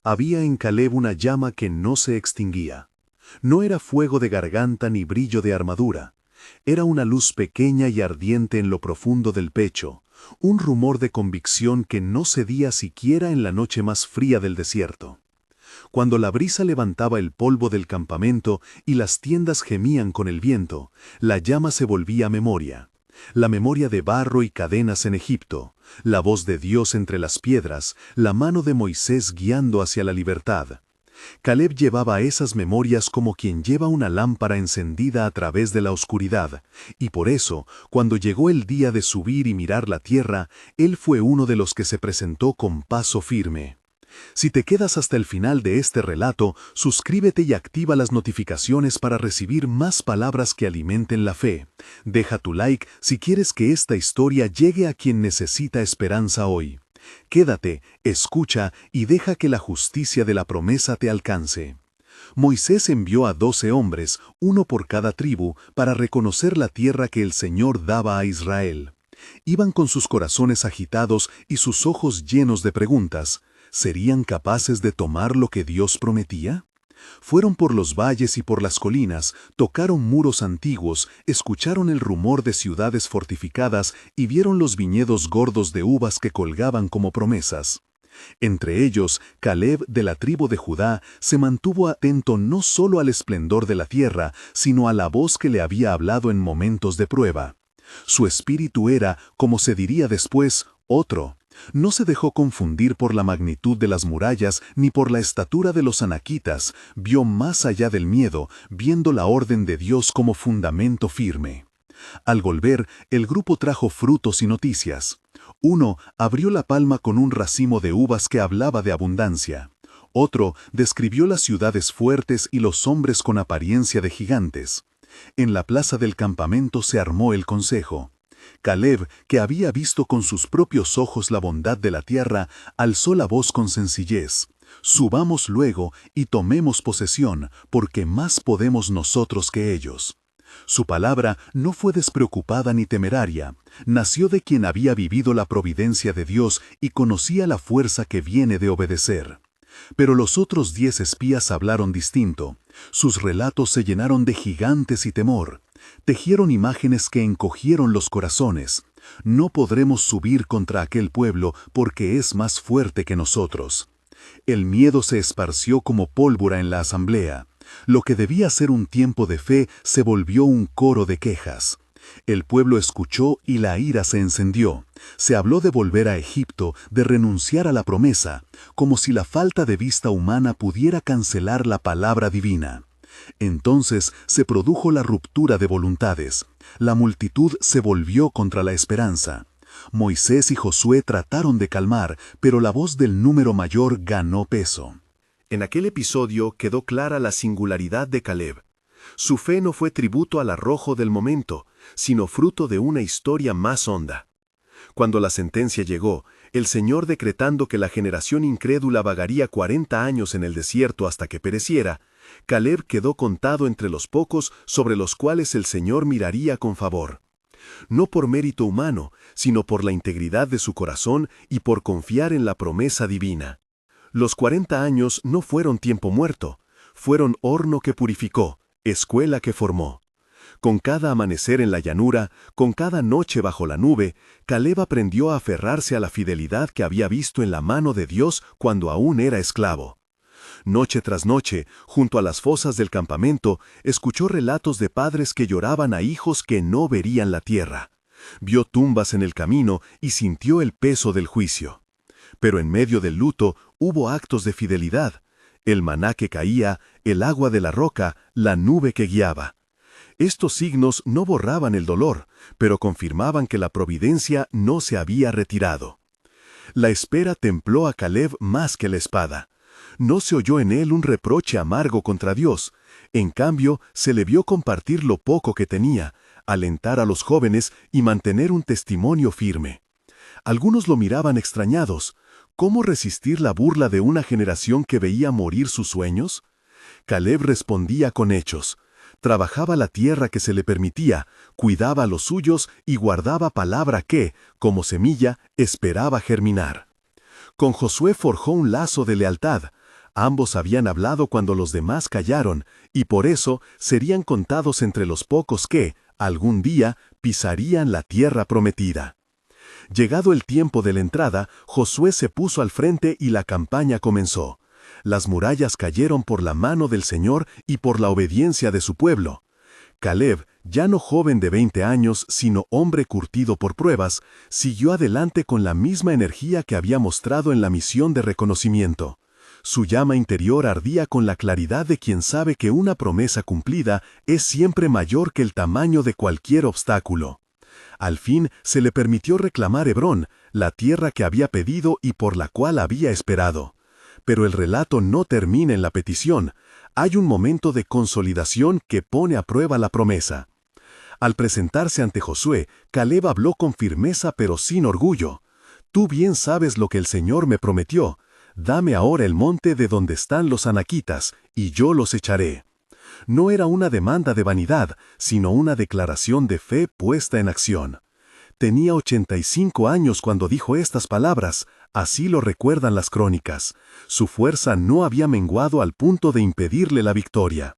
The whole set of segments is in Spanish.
Había en Caleb una llama que no se extinguía. No era fuego de garganta ni brillo de armadura. Era una luz pequeña y ardiente en lo profundo del pecho, un rumor de convicción que no cedía siquiera en la noche más fría del desierto. Cuando la brisa levantaba el polvo del campamento y las tiendas gemían con el viento, la llama se volvía memoria. La memoria de barro y cadenas en Egipto, la voz de Dios entre las piedras, la mano de Moisés guiando hacia la libertad. Caleb llevaba esas memorias como quien lleva una lámpara encendida a través de la oscuridad, y por eso, cuando llegó el día de subir y mirar la tierra, él fue uno de los que se presentó con paso firme. Si te quedas hasta el final de este relato, suscríbete y activa las notificaciones para recibir más palabras que alimenten la fe. Deja tu like si quieres que esta historia llegue a quien necesita esperanza hoy. Quédate, escucha y deja que la justicia de la promesa te alcance. Moisés envió a 12 hombres, uno por cada tribu, para reconocer la tierra que el Señor daba a Israel. Iban con sus corazones agitados y sus ojos llenos de preguntas. ¿Serían capaces de tomar lo que Dios prometía? Fueron por los valles y por las colinas, tocaron muros antiguos, escucharon el rumor de ciudades fortificadas y vieron los viñedos gordos de uvas que colgaban como promesas. Entre ellos, Caleb de la tribu de Judá se mantuvo atento no solo al esplendor de la tierra, sino a la voz que le había hablado en momentos de prueba. Su espíritu era, como se diría después, otro. No se dejó confundir por la magnitud de las murallas ni por la estatura de los anaquitas, vio más allá del miedo, viendo la orden de Dios como fundamento firme. Al volver, el grupo trajo frutos y noticias. Uno abrió la palma con un racimo de uvas que hablaba de abundancia. Otro describió las ciudades fuertes y los hombres con apariencia de gigantes. En la plaza del campamento se armó el consejo. Caleb, que había visto con sus propios ojos la bondad de la tierra, alzó la voz con sencillez. Subamos luego y tomemos posesión, porque más podemos nosotros que ellos. Su palabra no fue despreocupada ni temeraria, nació de quien había vivido la providencia de Dios y conocía la fuerza que viene de obedecer. Pero los otros 10 espías hablaron distinto. Sus relatos se llenaron de gigantes y temor. Tejieron imágenes que encogieron los corazones. No podremos subir contra aquel pueblo porque es más fuerte que nosotros. El miedo se esparció como pólvora en la asamblea. Lo que debía ser un tiempo de fe se volvió un coro de quejas. El pueblo escuchó y la ira se encendió. Se habló de volver a Egipto, de renunciar a la promesa, como si la falta de vista humana pudiera cancelar la palabra divina. Entonces se produjo la ruptura de voluntades. La multitud se volvió contra la esperanza. Moisés y Josué trataron de calmar, pero la voz del número mayor ganó peso. En aquel episodio quedó clara la singularidad de Caleb. Su fe no fue tributo al arrojo del momento, sino fruto de una historia más honda. Cuando la sentencia llegó, el Señor decretando que la generación incrédula vagaría 40 años en el desierto hasta que pereciera, Caleb quedó contado entre los pocos sobre los cuales el Señor miraría con favor. No por mérito humano, sino por la integridad de su corazón y por confiar en la promesa divina. Los 40 años no fueron tiempo muerto, fueron horno que purificó, escuela que formó. Con cada amanecer en la llanura, con cada noche bajo la nube, Caleb aprendió a aferrarse a la fidelidad que había visto en la mano de Dios cuando aún era esclavo. Noche tras noche, junto a las fosas del campamento, escuchó relatos de padres que lloraban a hijos que no verían la tierra. Vio tumbas en el camino y sintió el peso del juicio. Pero en medio del luto hubo actos de fidelidad. El maná que caía, el agua de la roca, la nube que guiaba. Estos signos no borraban el dolor, pero confirmaban que la providencia no se había retirado. La espera templó a Caleb más que la espada. No se oyó en él un reproche amargo contra Dios. En cambio, se le vio compartir lo poco que tenía, alentar a los jóvenes y mantener un testimonio firme. Algunos lo miraban extrañados. ¿Cómo resistir la burla de una generación que veía morir sus sueños? Caleb respondía con hechos. Trabajaba la tierra que se le permitía, cuidaba a los suyos y guardaba palabra que, como semilla, esperaba germinar. Con Josué forjó un lazo de lealtad. Ambos habían hablado cuando los demás callaron, y por eso serían contados entre los pocos que, algún día, pisarían la tierra prometida. Llegado el tiempo de la entrada, Josué se puso al frente y la campaña comenzó. Las murallas cayeron por la mano del Señor y por la obediencia de su pueblo. Caleb, ya no joven de 20 años, sino hombre curtido por pruebas, siguió adelante con la misma energía que había mostrado en la misión de reconocimiento. Su llama interior ardía con la claridad de quien sabe que una promesa cumplida es siempre mayor que el tamaño de cualquier obstáculo. Al fin se le permitió reclamar Hebrón, la tierra que había pedido y por la cual había esperado. Pero el relato no termina en la petición. Hay un momento de consolidación que pone a prueba la promesa. Al presentarse ante Josué, Caleb habló con firmeza pero sin orgullo. «Tú bien sabes lo que el Señor me prometió. Dame ahora el monte de donde están los anaquitas, y yo los echaré». No era una demanda de vanidad, sino una declaración de fe puesta en acción. Tenía 85 años cuando dijo estas palabras, así lo recuerdan las crónicas. Su fuerza no había menguado al punto de impedirle la victoria.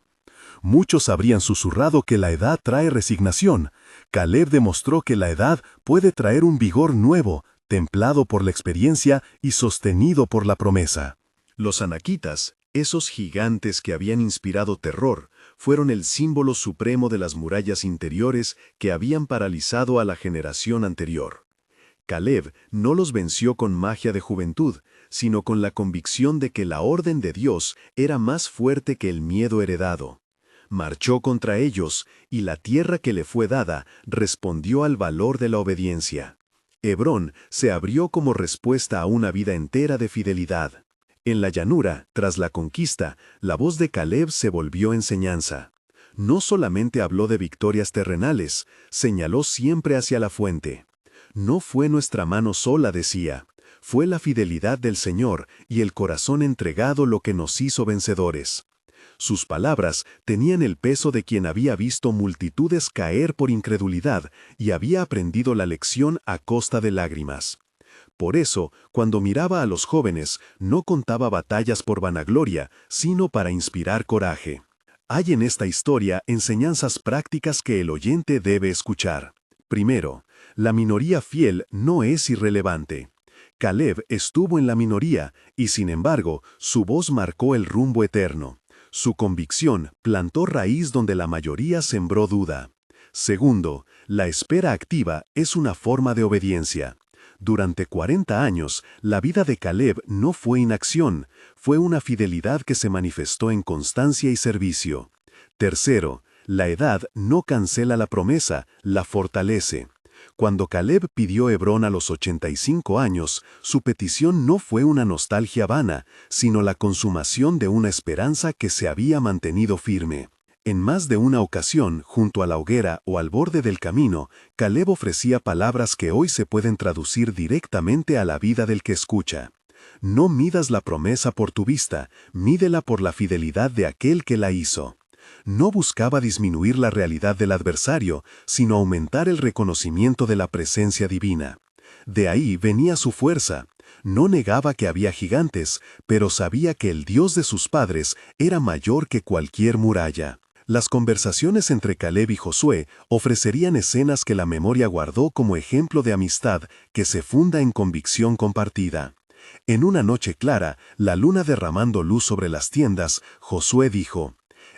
Muchos habrían susurrado que la edad trae resignación. Caleb demostró que la edad puede traer un vigor nuevo, templado por la experiencia y sostenido por la promesa. Los anaquitas, esos gigantes que habían inspirado terror, fueron el símbolo supremo de las murallas interiores que habían paralizado a la generación anterior. Caleb no los venció con magia de juventud, sino con la convicción de que la orden de Dios era más fuerte que el miedo heredado. Marchó contra ellos, y la tierra que le fue dada respondió al valor de la obediencia. Hebrón se abrió como respuesta a una vida entera de fidelidad. En la llanura, tras la conquista, la voz de Caleb se volvió enseñanza. No solamente habló de victorias terrenales, señaló siempre hacia la fuente. No fue nuestra mano sola, decía, fue la fidelidad del Señor y el corazón entregado lo que nos hizo vencedores. Sus palabras tenían el peso de quien había visto multitudes caer por incredulidad y había aprendido la lección a costa de lágrimas. Por eso, cuando miraba a los jóvenes, no contaba batallas por vanagloria, sino para inspirar coraje. Hay en esta historia enseñanzas prácticas que el oyente debe escuchar. Primero, la minoría fiel no es irrelevante. Caleb estuvo en la minoría y, sin embargo, su voz marcó el rumbo eterno. Su convicción plantó raíz donde la mayoría sembró duda. Segundo, la espera activa es una forma de obediencia. Durante 40 años, la vida de Caleb no fue inacción, fue una fidelidad que se manifestó en constancia y servicio. Tercero, la edad no cancela la promesa, la fortalece. Cuando Caleb pidió Hebrón a los 85 años, su petición no fue una nostalgia vana, sino la consumación de una esperanza que se había mantenido firme. En más de una ocasión, junto a la hoguera o al borde del camino, Caleb ofrecía palabras que hoy se pueden traducir directamente a la vida del que escucha. No midas la promesa por tu vista, mídela por la fidelidad de aquel que la hizo. No buscaba disminuir la realidad del adversario, sino aumentar el reconocimiento de la presencia divina. De ahí venía su fuerza. No negaba que había gigantes, pero sabía que el Dios de sus padres era mayor que cualquier muralla. Las conversaciones entre Caleb y Josué ofrecerían escenas que la memoria guardó como ejemplo de amistad que se funda en convicción compartida. En una noche clara, la luna derramando luz sobre las tiendas, Josué dijo: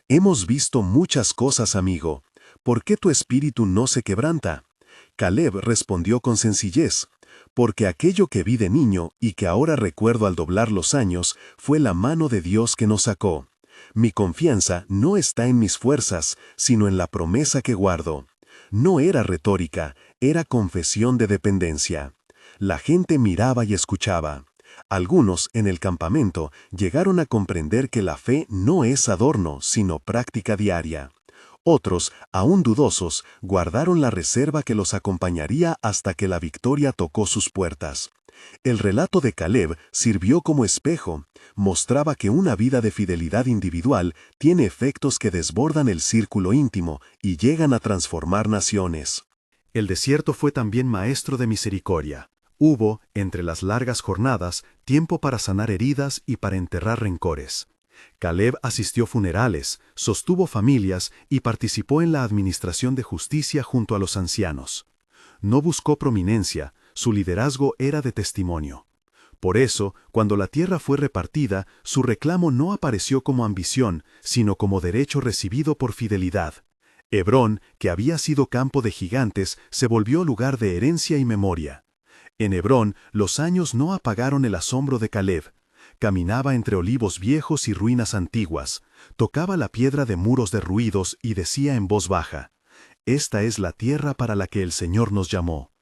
«Hemos visto muchas cosas, amigo. ¿Por qué tu espíritu no se quebranta?» Caleb respondió con sencillez: «Porque aquello que vi de niño y que ahora recuerdo al doblar los años fue la mano de Dios que nos sacó. Mi confianza no está en mis fuerzas, sino en la promesa que guardo». No era retórica, era confesión de dependencia. La gente miraba y escuchaba. Algunos, en el campamento, llegaron a comprender que la fe no es adorno, sino práctica diaria. Otros, aún dudosos, guardaron la reserva que los acompañaría hasta que la victoria tocó sus puertas. El relato de Caleb sirvió como espejo, mostraba que una vida de fidelidad individual tiene efectos que desbordan el círculo íntimo y llegan a transformar naciones. El desierto fue también maestro de misericordia. Hubo, entre las largas jornadas, tiempo para sanar heridas y para enterrar rencores. Caleb asistió funerales, sostuvo familias y participó en la administración de justicia junto a los ancianos. No buscó prominencia, su liderazgo era de testimonio. Por eso, cuando la tierra fue repartida, su reclamo no apareció como ambición, sino como derecho recibido por fidelidad. Hebrón, que había sido campo de gigantes, se volvió lugar de herencia y memoria. En Hebrón, los años no apagaron el asombro de Caleb. Caminaba entre olivos viejos y ruinas antiguas, tocaba la piedra de muros derruidos y decía en voz baja: «Esta es la tierra para la que el Señor nos llamó».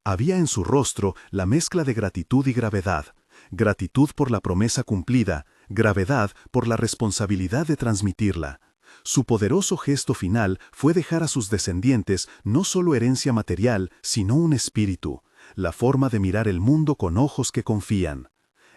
Había en su rostro la mezcla de gratitud y gravedad. Gratitud por la promesa cumplida, gravedad por la responsabilidad de transmitirla. Su poderoso gesto final fue dejar a sus descendientes no solo herencia material, sino un espíritu, la forma de mirar el mundo con ojos que confían.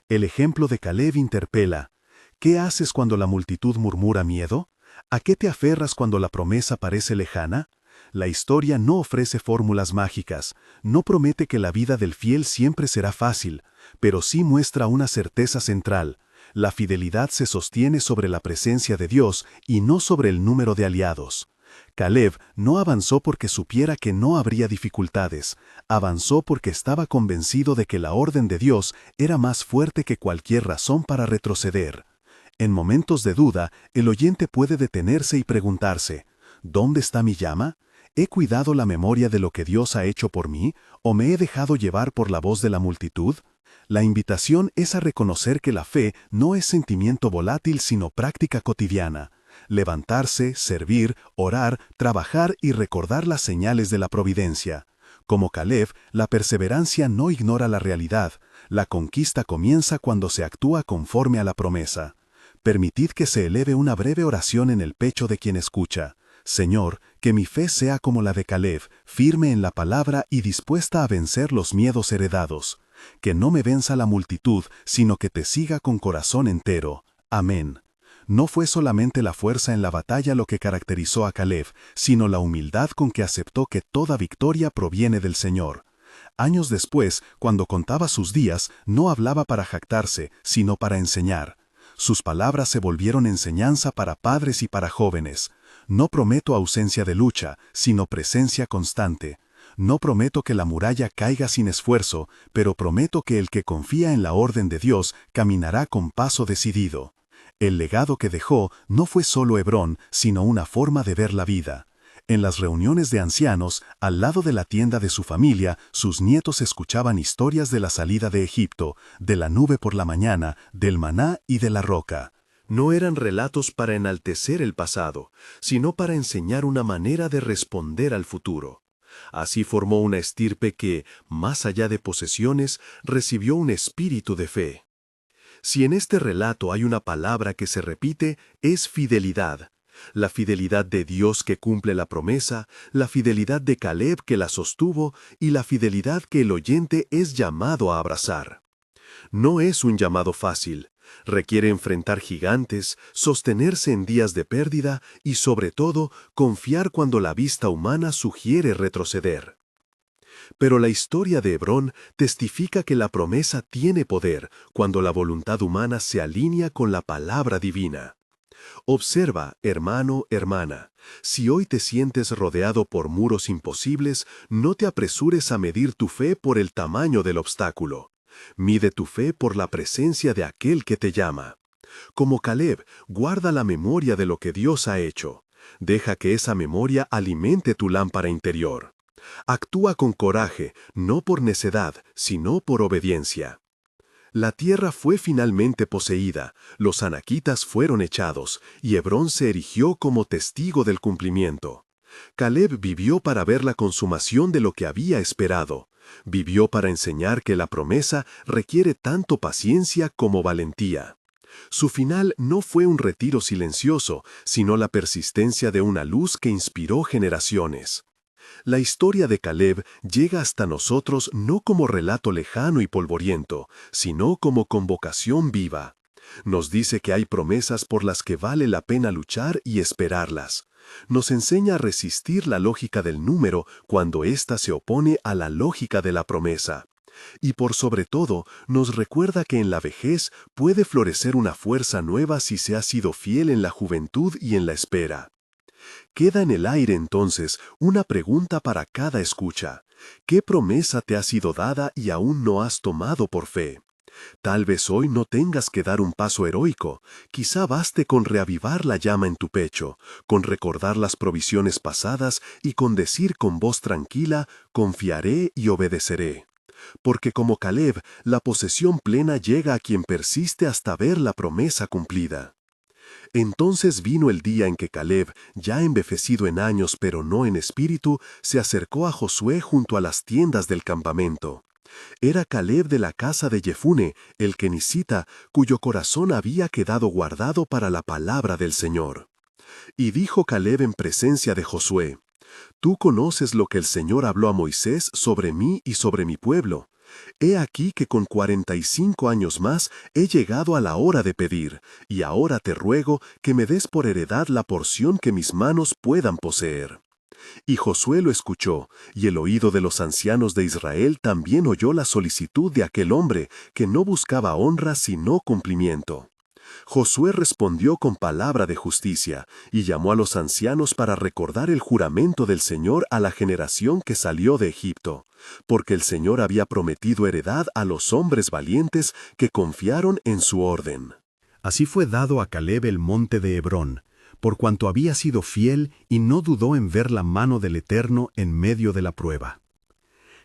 El ejemplo de Caleb interpela: ¿qué haces cuando la multitud murmura miedo? ¿A qué te aferras cuando la promesa parece lejana? La historia no ofrece fórmulas mágicas, no promete que la vida del fiel siempre será fácil, pero sí muestra una certeza central: la fidelidad se sostiene sobre la presencia de Dios y no sobre el número de aliados. Caleb no avanzó porque supiera que no habría dificultades, avanzó porque estaba convencido de que la orden de Dios era más fuerte que cualquier razón para retroceder. En momentos de duda, el oyente puede detenerse y preguntarse: ¿dónde está mi llama? ¿He cuidado la memoria de lo que Dios ha hecho por mí, o me he dejado llevar por la voz de la multitud? La invitación es a reconocer que la fe no es sentimiento volátil sino práctica cotidiana. Levantarse, servir, orar, trabajar y recordar las señales de la providencia. Como Caleb, la perseverancia no ignora la realidad. La conquista comienza cuando se actúa conforme a la promesa. Permitid que se eleve una breve oración en el pecho de quien escucha. Señor, que mi fe sea como la de Caleb, firme en la palabra y dispuesta a vencer los miedos heredados. Que no me venza la multitud, sino que te siga con corazón entero. Amén. No fue solamente la fuerza en la batalla lo que caracterizó a Caleb, sino la humildad con que aceptó que toda victoria proviene del Señor. Años después, cuando contaba sus días, no hablaba para jactarse, sino para enseñar. Sus palabras se volvieron enseñanza para padres y para jóvenes. No prometo ausencia de lucha, sino presencia constante. No prometo que la muralla caiga sin esfuerzo, pero prometo que el que confía en la orden de Dios caminará con paso decidido. El legado que dejó no fue solo Hebrón, sino una forma de ver la vida. En las reuniones de ancianos, al lado de la tienda de su familia, sus nietos escuchaban historias de la salida de Egipto, de la nube por la mañana, del maná y de la roca. No eran relatos para enaltecer el pasado, sino para enseñar una manera de responder al futuro. Así formó una estirpe que, más allá de posesiones, recibió un espíritu de fe. Si en este relato hay una palabra que se repite, es fidelidad. La fidelidad de Dios que cumple la promesa, la fidelidad de Caleb que la sostuvo y la fidelidad que el oyente es llamado a abrazar. No es un llamado fácil. Requiere enfrentar gigantes, sostenerse en días de pérdida y, sobre todo, confiar cuando la vista humana sugiere retroceder. Pero la historia de Hebrón testifica que la promesa tiene poder cuando la voluntad humana se alinea con la palabra divina. Observa, hermano, hermana, si hoy te sientes rodeado por muros imposibles, no te apresures a medir tu fe por el tamaño del obstáculo. Mide tu fe por la presencia de aquel que te llama. Como Caleb, guarda la memoria de lo que Dios ha hecho. Deja que esa memoria alimente tu lámpara interior. Actúa con coraje, no por necedad, sino por obediencia. La tierra fue finalmente poseída, los anaquitas fueron echados, y Hebrón se erigió como testigo del cumplimiento. Caleb vivió para ver la consumación de lo que había esperado. Vivió para enseñar que la promesa requiere tanto paciencia como valentía. Su final no fue un retiro silencioso, sino la persistencia de una luz que inspiró generaciones. La historia de Caleb llega hasta nosotros no como relato lejano y polvoriento, sino como convocación viva. Nos dice que hay promesas por las que vale la pena luchar y esperarlas. Nos enseña a resistir la lógica del número cuando ésta se opone a la lógica de la promesa. Y por sobre todo, nos recuerda que en la vejez puede florecer una fuerza nueva si se ha sido fiel en la juventud y en la espera. Queda en el aire entonces una pregunta para cada escucha. ¿Qué promesa te ha sido dada y aún no has tomado por fe? Tal vez hoy no tengas que dar un paso heroico, quizá baste con reavivar la llama en tu pecho, con recordar las provisiones pasadas y con decir con voz tranquila, confiaré y obedeceré. Porque como Caleb, la posesión plena llega a quien persiste hasta ver la promesa cumplida. Entonces vino el día en que Caleb, ya envejecido en años pero no en espíritu, se acercó a Josué junto a las tiendas del campamento. Era Caleb de la casa de Jefune, el kenisita, cuyo corazón había quedado guardado para la palabra del Señor. Y dijo Caleb en presencia de Josué: Tú conoces lo que el Señor habló a Moisés sobre mí y sobre mi pueblo. He aquí que con 45 años más he llegado a la hora de pedir, y ahora te ruego que me des por heredad la porción que mis manos puedan poseer. Y Josué lo escuchó, y el oído de los ancianos de Israel también oyó la solicitud de aquel hombre, que no buscaba honra sino cumplimiento. Josué respondió con palabra de justicia, y llamó a los ancianos para recordar el juramento del Señor a la generación que salió de Egipto, porque el Señor había prometido heredad a los hombres valientes que confiaron en su orden. Así fue dado a Caleb el monte de Hebrón, por cuanto había sido fiel y no dudó en ver la mano del Eterno en medio de la prueba.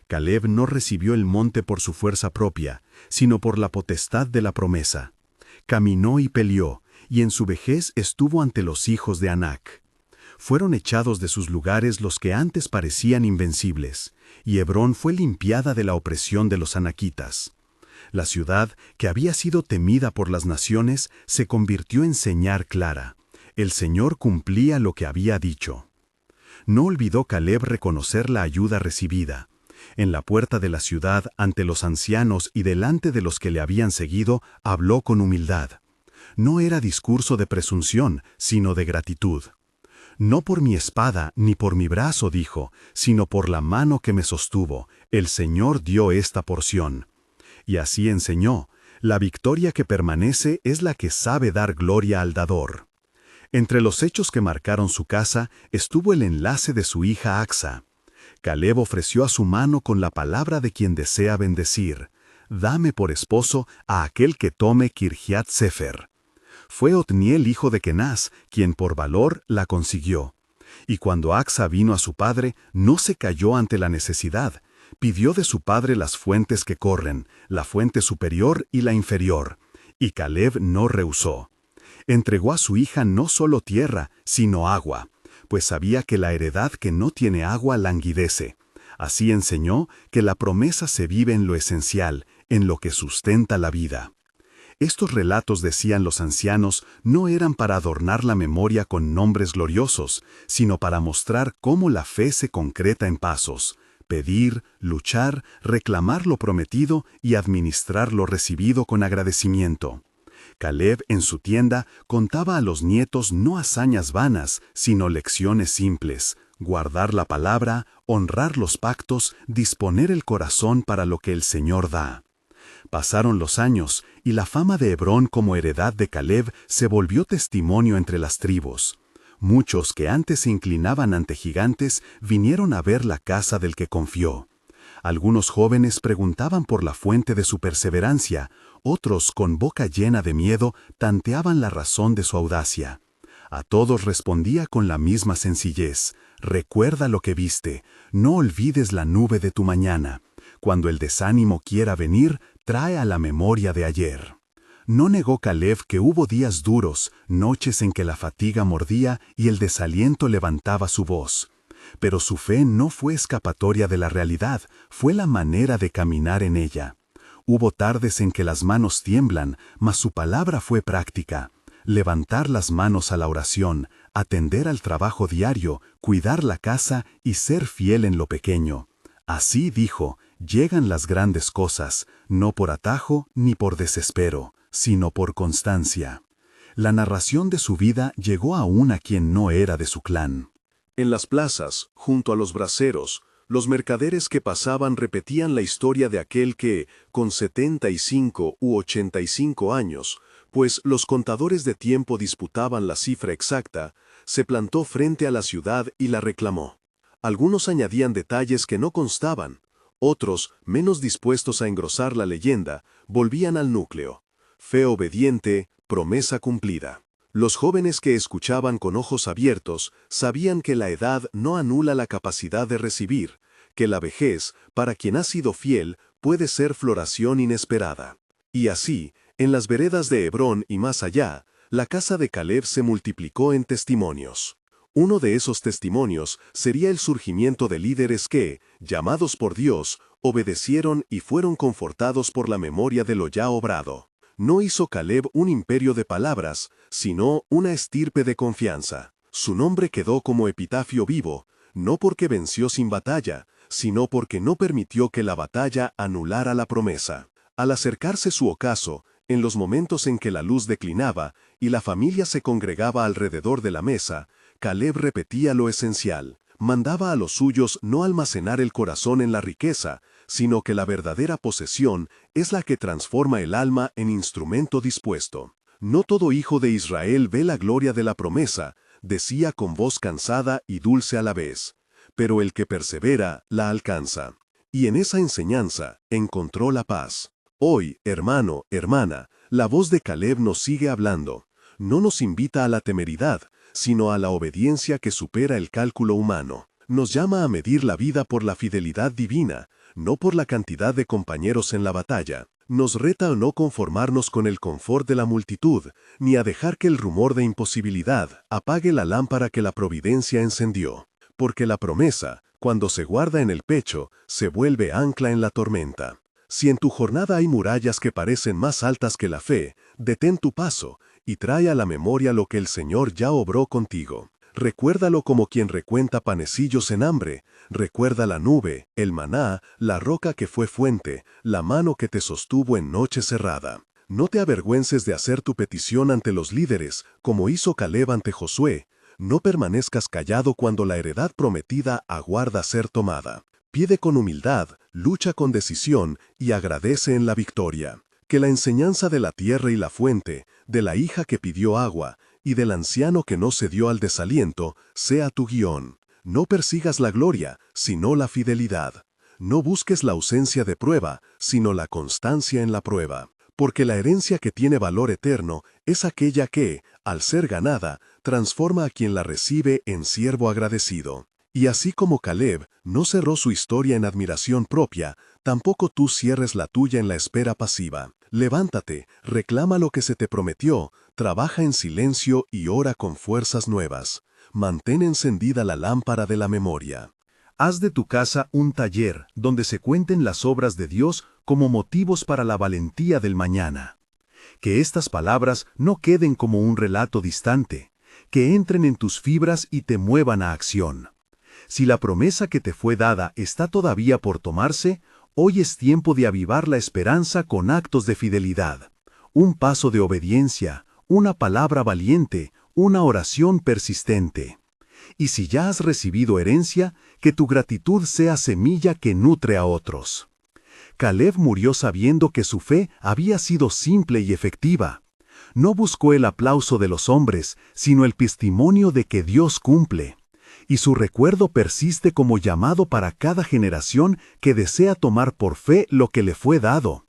Caleb no recibió el monte por su fuerza propia, sino por la potestad de la promesa. Caminó y peleó, y en su vejez estuvo ante los hijos de Anac. Fueron echados de sus lugares los que antes parecían invencibles, y Hebrón fue limpiada de la opresión de los anaquitas. La ciudad, que había sido temida por las naciones, se convirtió en señal clara. El Señor cumplía lo que había dicho. No olvidó Caleb reconocer la ayuda recibida. En la puerta de la ciudad, ante los ancianos y delante de los que le habían seguido, habló con humildad. No era discurso de presunción, sino de gratitud. No por mi espada ni por mi brazo, dijo, sino por la mano que me sostuvo, el Señor dio esta porción. Y así enseñó: la victoria que permanece es la que sabe dar gloria al dador. Entre los hechos que marcaron su casa estuvo el enlace de su hija Acsa. Caleb ofreció a su mano con la palabra de quien desea bendecir: dame por esposo a aquel que tome Kirjat Sefer. Fue Otniel hijo de Kenaz quien por valor la consiguió. Y cuando Acsa vino a su padre, no se cayó ante la necesidad. Pidió de su padre las fuentes que corren, la fuente superior y la inferior. Y Caleb no rehusó. Entregó a su hija no solo tierra, sino agua, pues sabía que la heredad que no tiene agua languidece. Así enseñó que la promesa se vive en lo esencial, en lo que sustenta la vida. Estos relatos, decían los ancianos, no eran para adornar la memoria con nombres gloriosos, sino para mostrar cómo la fe se concreta en pasos: pedir, luchar, reclamar lo prometido y administrar lo recibido con agradecimiento. Caleb, en su tienda, contaba a los nietos no hazañas vanas, sino lecciones simples: guardar la palabra, honrar los pactos, disponer el corazón para lo que el Señor da. Pasaron los años, y la fama de Hebrón como heredad de Caleb se volvió testimonio entre las tribus. Muchos que antes se inclinaban ante gigantes vinieron a ver la casa del que confió. Algunos jóvenes preguntaban por la fuente de su perseverancia, otros, con boca llena de miedo, tanteaban la razón de su audacia. A todos respondía con la misma sencillez: recuerda lo que viste, no olvides la nube de tu mañana. Cuando el desánimo quiera venir, trae a la memoria de ayer. No negó Caleb que hubo días duros, noches en que la fatiga mordía y el desaliento levantaba su voz. Pero su fe no fue escapatoria de la realidad, fue la manera de caminar en ella. Hubo tardes en que las manos tiemblan, mas su palabra fue práctica. Levantar las manos a la oración, atender al trabajo diario, cuidar la casa y ser fiel en lo pequeño. Así, dijo, llegan las grandes cosas, no por atajo ni por desespero, sino por constancia. La narración de su vida llegó aún a quien no era de su clan. En las plazas, junto a los braseros, Los mercaderes que pasaban repetían la historia de aquel que, con 75 u 85 años, pues los contadores de tiempo disputaban la cifra exacta, se plantó frente a la ciudad y la reclamó. Algunos añadían detalles que no constaban, otros, menos dispuestos a engrosar la leyenda, volvían al núcleo. Fe obediente, promesa cumplida. Los jóvenes que escuchaban con ojos abiertos sabían que la edad no anula la capacidad de recibir, que la vejez, para quien ha sido fiel, puede ser floración inesperada. Y así, en las veredas de Hebrón y más allá, la casa de Caleb se multiplicó en testimonios. Uno de esos testimonios sería el surgimiento de líderes que, llamados por Dios, obedecieron y fueron confortados por la memoria de lo ya obrado. No hizo Caleb un imperio de palabras, sino una estirpe de confianza. Su nombre quedó como epitafio vivo, no porque venció sin batalla, sino porque no permitió que la batalla anulara la promesa. Al acercarse su ocaso, en los momentos en que la luz declinaba y la familia se congregaba alrededor de la mesa, Caleb repetía lo esencial. Mandaba a los suyos no almacenar el corazón en la riqueza, sino que la verdadera posesión es la que transforma el alma en instrumento dispuesto. No todo hijo de Israel ve la gloria de la promesa, decía con voz cansada y dulce a la vez, pero el que persevera la alcanza. Y en esa enseñanza encontró la paz. Hoy, hermano, hermana, la voz de Caleb nos sigue hablando. No nos invita a la temeridad, sino a la obediencia que supera el cálculo humano. Nos llama a medir la vida por la fidelidad divina, no por la cantidad de compañeros en la batalla. Nos reta a no conformarnos con el confort de la multitud, ni a dejar que el rumor de imposibilidad apague la lámpara que la providencia encendió. Porque la promesa, cuando se guarda en el pecho, se vuelve ancla en la tormenta. Si en tu jornada hay murallas que parecen más altas que la fe, detén tu paso y trae a la memoria lo que el Señor ya obró contigo. Recuérdalo como quien recuenta panecillos en hambre. Recuerda la nube, el maná, la roca que fue fuente, la mano que te sostuvo en noche cerrada. No te avergüences de hacer tu petición ante los líderes, como hizo Caleb ante Josué. No permanezcas callado cuando la heredad prometida aguarda ser tomada. Pide con humildad, lucha con decisión y agradece en la victoria. Que la enseñanza de la tierra y la fuente, de la hija que pidió agua y del anciano que no cedió al desaliento, sea tu guión. No persigas la gloria, sino la fidelidad. No busques la ausencia de prueba, sino la constancia en la prueba. Porque la herencia que tiene valor eterno es aquella que, al ser ganada, transforma a quien la recibe en siervo agradecido. Y así como Caleb no cerró su historia en admiración propia, tampoco tú cierres la tuya en la espera pasiva. Levántate, reclama lo que se te prometió, trabaja en silencio y ora con fuerzas nuevas. Mantén encendida la lámpara de la memoria. Haz de tu casa un taller donde se cuenten las obras de Dios como motivos para la valentía del mañana. Que estas palabras no queden como un relato distante, que entren en tus fibras y te muevan a acción. Si la promesa que te fue dada está todavía por tomarse, hoy es tiempo de avivar la esperanza con actos de fidelidad, un paso de obediencia, una palabra valiente, una oración persistente. Y si ya has recibido herencia, que tu gratitud sea semilla que nutre a otros. Caleb murió sabiendo que su fe había sido simple y efectiva. No buscó el aplauso de los hombres, sino el testimonio de que Dios cumple. Y su recuerdo persiste como llamado para cada generación que desea tomar por fe lo que le fue dado.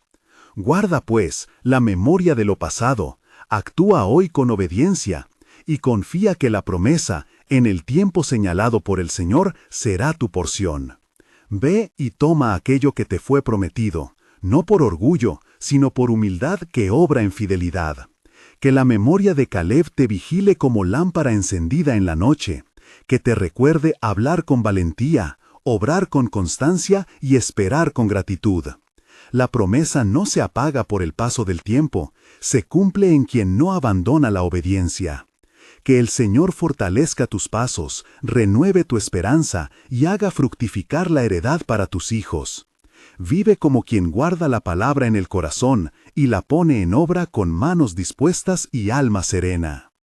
Guarda, pues, la memoria de lo pasado, actúa hoy con obediencia, y confía que la promesa, en el tiempo señalado por el Señor, será tu porción. Ve y toma aquello que te fue prometido, no por orgullo, sino por humildad que obra en fidelidad. Que la memoria de Caleb te vigile como lámpara encendida en la noche, que te recuerde hablar con valentía, obrar con constancia y esperar con gratitud. La promesa no se apaga por el paso del tiempo, se cumple en quien no abandona la obediencia. Que el Señor fortalezca tus pasos, renueve tu esperanza y haga fructificar la heredad para tus hijos. Vive como quien guarda la palabra en el corazón y la pone en obra con manos dispuestas y alma serena.